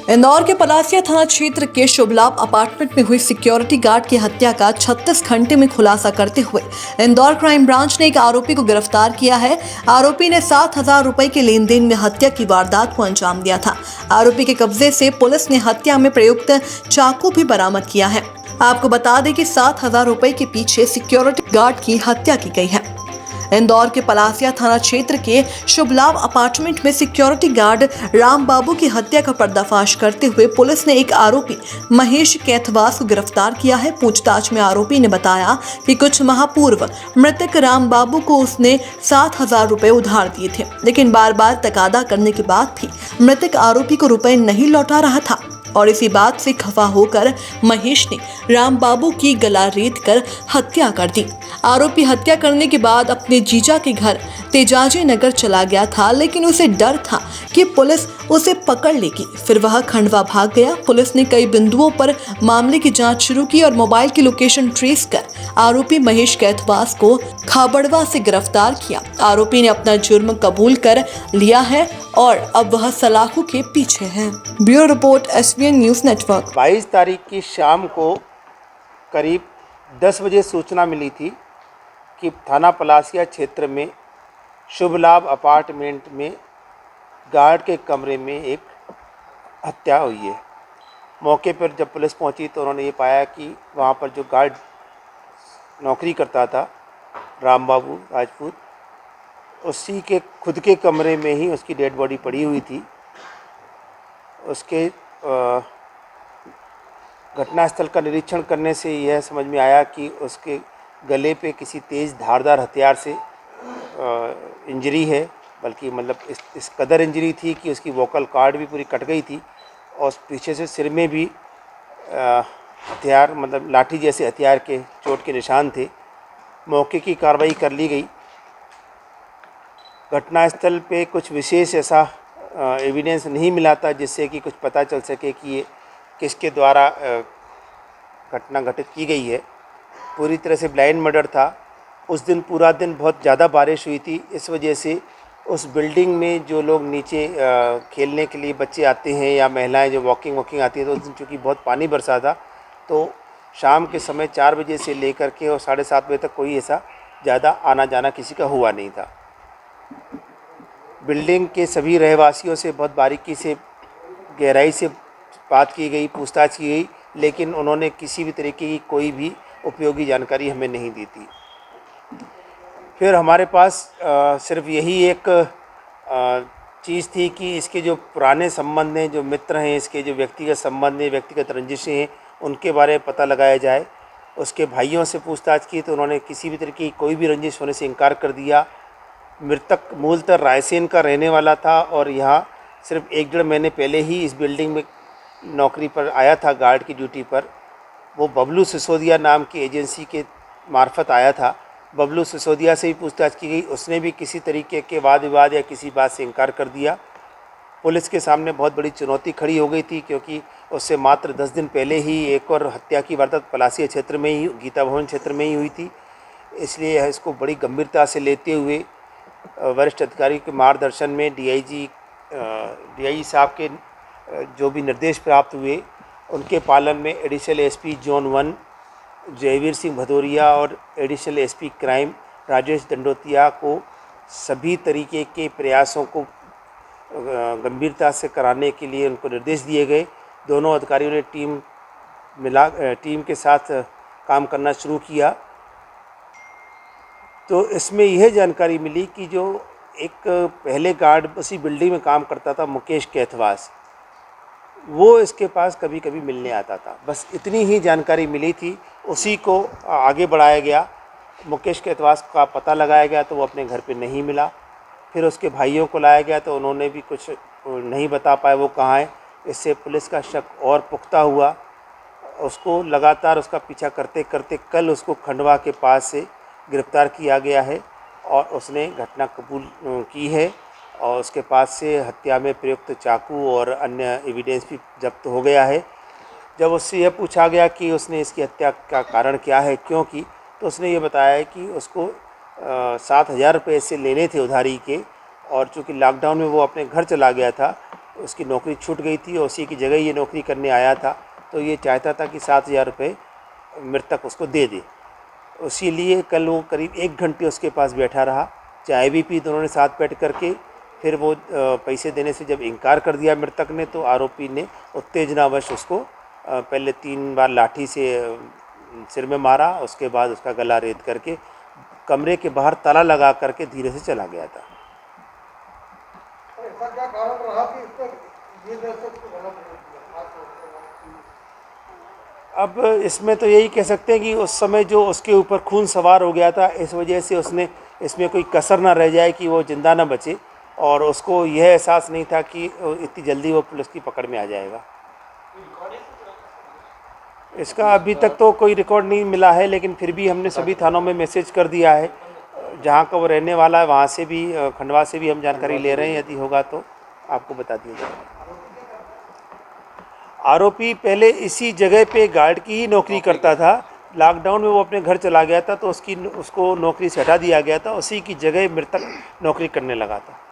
इंदौर के पलासिया थाना क्षेत्र के शुभलाभ अपार्टमेंट में हुई सिक्योरिटी गार्ड की हत्या का 36 घंटे में खुलासा करते हुए इंदौर क्राइम ब्रांच ने एक आरोपी को गिरफ्तार किया है। आरोपी ने 7,000 रुपए के लेन देन में हत्या की वारदात को अंजाम दिया था। आरोपी के कब्जे से पुलिस ने हत्या में प्रयुक्त चाकू भी बरामद किया है। आपको बता दें कि 7,000 रुपए के पीछे सिक्योरिटी गार्ड की हत्या की गई है। इंदौर के पलासिया थाना क्षेत्र के शुभलाभ अपार्टमेंट में सिक्योरिटी गार्ड राम बाबू की हत्या का पर्दाफाश करते हुए पुलिस ने एक आरोपी महेश कैथवास को गिरफ्तार किया है। पूछताछ में आरोपी ने बताया कि कुछ माह पूर्व मृतक राम बाबू को उसने 7,000 रुपए उधार दिए थे, लेकिन बार बार तकादा करने के बाद भी मृतक आरोपी को रुपए नहीं लौटा रहा था और इसी बात से खफा होकर महेश ने राम बाबू की गला रेत कर हत्या कर दी। आरोपी हत्या करने के बाद अपने जीजा के घर तेजाजी नगर चला गया था, लेकिन उसे डर था कि पुलिस उसे पकड़ लेगी। फिर वह खंडवा भाग गया। पुलिस ने कई बिंदुओं पर मामले की जांच शुरू की और मोबाइल की लोकेशन ट्रेस कर आरोपी महेश कैथवास को खाबड़वा से गिरफ्तार किया। आरोपी ने अपना जुर्म कबूल कर लिया है और अब वह सलाखों के पीछे है। Bureau report SBN news network. 22 तारीख की शाम को करीब 10 बजे सूचना मिली थी कि थाना पलासिया क्षेत्र में शुभ लाभ अपार्टमेंट में गार्ड के कमरे में एक हत्या हुई है। मौके पर जब पुलिस पहुंची तो उन्होंने ये पाया कि वहाँ पर जो गार्ड नौकरी करता था राम बाबू राजपूत, उसी के खुद के कमरे में ही उसकी डेड बॉडी पड़ी हुई थी। उसके घटनास्थल का निरीक्षण करने से यह समझ में आया कि उसके गले पे किसी तेज़ धारदार हथियार से इंजरी है, बल्कि मतलब इस कदर इंजरी थी कि उसकी वोकल कॉर्ड भी पूरी कट गई थी और पीछे से सिर में भी हथियार मतलब लाठी जैसे हथियार के चोट के निशान थे। मौके की कार्रवाई कर ली गई। घटनास्थल पे कुछ विशेष ऐसा एविडेंस नहीं मिला था जिससे कि कुछ पता चल सके कि ये किसके द्वारा घटना घटित की गई है। पूरी तरह से ब्लाइंड मर्डर था। उस दिन पूरा दिन बहुत ज़्यादा बारिश हुई थी, इस वजह से उस बिल्डिंग में जो लोग नीचे खेलने के लिए बच्चे आते हैं या महिलाएं जो वॉकिंग आती हैं, तो उस दिन चूँकि बहुत पानी बरसा था तो शाम के समय 4 बजे से लेकर के और 7:30 बजे तक कोई ऐसा ज़्यादा आना जाना किसी का हुआ नहीं था। बिल्डिंग के सभी रहवासियों से बहुत बारीकी से गहराई से बात की गई, पूछताछ की गई, लेकिन उन्होंने किसी भी तरीके की कोई भी उपयोगी जानकारी हमें नहीं दी थी। फिर हमारे पास सिर्फ यही एक चीज़ थी कि इसके जो पुराने संबंध हैं, जो मित्र हैं, इसके जो व्यक्तिगत संबंध हैं, व्यक्तिगत रंजिशें हैं, उनके बारे में पता लगाया जाए। उसके भाइयों से पूछताछ की तो उन्होंने किसी भी तरीके की कोई भी रंजिश होने से इनकार कर दिया। मृतक मूलतः रायसेन का रहने वाला था और यहाँ सिर्फ 1-1.5 महीने पहले ही इस बिल्डिंग में नौकरी पर आया था गार्ड की ड्यूटी पर। वो बबलू सिसोदिया नाम की एजेंसी के मार्फत आया था। बबलू सिसोदिया से भी पूछताछ की गई, उसने भी किसी तरीके के वाद विवाद या किसी बात से इनकार कर दिया। पुलिस के सामने बहुत बड़ी चुनौती खड़ी हो गई थी, क्योंकि उससे मात्र 10 दिन पहले ही एक और हत्या की वारदात पलासिया क्षेत्र में ही, गीता भवन क्षेत्र में ही हुई थी। इसलिए इसको बड़ी गंभीरता से लेते हुए वरिष्ठ अधिकारी के मार्गदर्शन में DIG साहब के जो भी निर्देश प्राप्त हुए, उनके पालन में additional SP zone 1 Jaiveer Singh Bhadauria और additional SP crime Rajesh Dandotia को सभी तरीके के प्रयासों को गंभीरता से कराने के लिए उनको निर्देश दिए गए। दोनों अधिकारियों ने टीम के साथ काम करना शुरू किया। तो इसमें यह जानकारी मिली कि जो एक पहले गार्ड उसी बिल्डिंग में काम करता था, मुकेश कैथवास, वो इसके पास कभी कभी मिलने आता था। बस इतनी ही जानकारी मिली थी, उसी को आगे बढ़ाया गया। मुकेश कैथवास का पता लगाया गया तो वो अपने घर पे नहीं मिला। फिर उसके भाइयों को लाया गया तो उन्होंने भी कुछ नहीं बता पाए वो कहाँ है। इससे पुलिस का शक और पुख्ता हुआ। उसको लगातार उसका पीछा करते करते कल उसको खंडवा के पास से गिरफ्तार किया गया है और उसने घटना कबूल की है और उसके पास से हत्या में प्रयुक्त चाकू और अन्य एविडेंस भी जब्त हो गया है। जब उससे यह पूछा गया कि उसने इसकी हत्या का कारण क्या है, क्यों की, तो उसने ये बताया है कि उसको 7,000 रुपये से लेने थे उधारी के, और चूँकि लॉकडाउन में वो अपने घर चला गया था, उसकी नौकरी छूट गई थी और उसी की जगह ये नौकरी करने आया था। तो ये चाहता था कि 7,000 रुपये मृतक उसको दे दे। उसी लिए कल वो करीब 1 घंटे उसके पास बैठा रहा, चाय भी पी दोनों ने साथ बैठ करके। फिर वो पैसे देने से जब इनकार कर दिया मृतक ने, तो आरोपी ने उत्तेजनावश उसको पहले 3 बार लाठी से सिर में मारा, उसके बाद उसका गला रेत करके कमरे के बाहर ताला लगा करके धीरे से चला गया था। ऐसा क्या कारण रहा कि इस पर ये दहशत को गलत नहीं किया? अब इसमें तो यही कह सकते हैं कि उस समय जो उसके ऊपर खून सवार हो गया था, इस वजह से उसने इसमें कोई कसर ना रह जाए कि वो ज़िंदा ना बचे, और उसको यह एहसास नहीं था कि इतनी जल्दी वो पुलिस की पकड़ में आ जाएगा। इसका अभी तक तो कोई रिकॉर्ड नहीं मिला है, लेकिन फिर भी हमने सभी थानों में मैसेज कर दिया है। जहाँ का वो रहने वाला है वहाँ से भी, खंडवा से भी हम जानकारी ले रहे हैं, यदि होगा तो आपको बता दिया जाएगा। आरोपी पहले इसी जगह पे गार्ड की ही नौकरी करता था। लॉकडाउन में वो अपने घर चला गया था, तो उसको नौकरी से हटा दिया गया था। उसी की जगह मृतक नौकरी करने लगा था।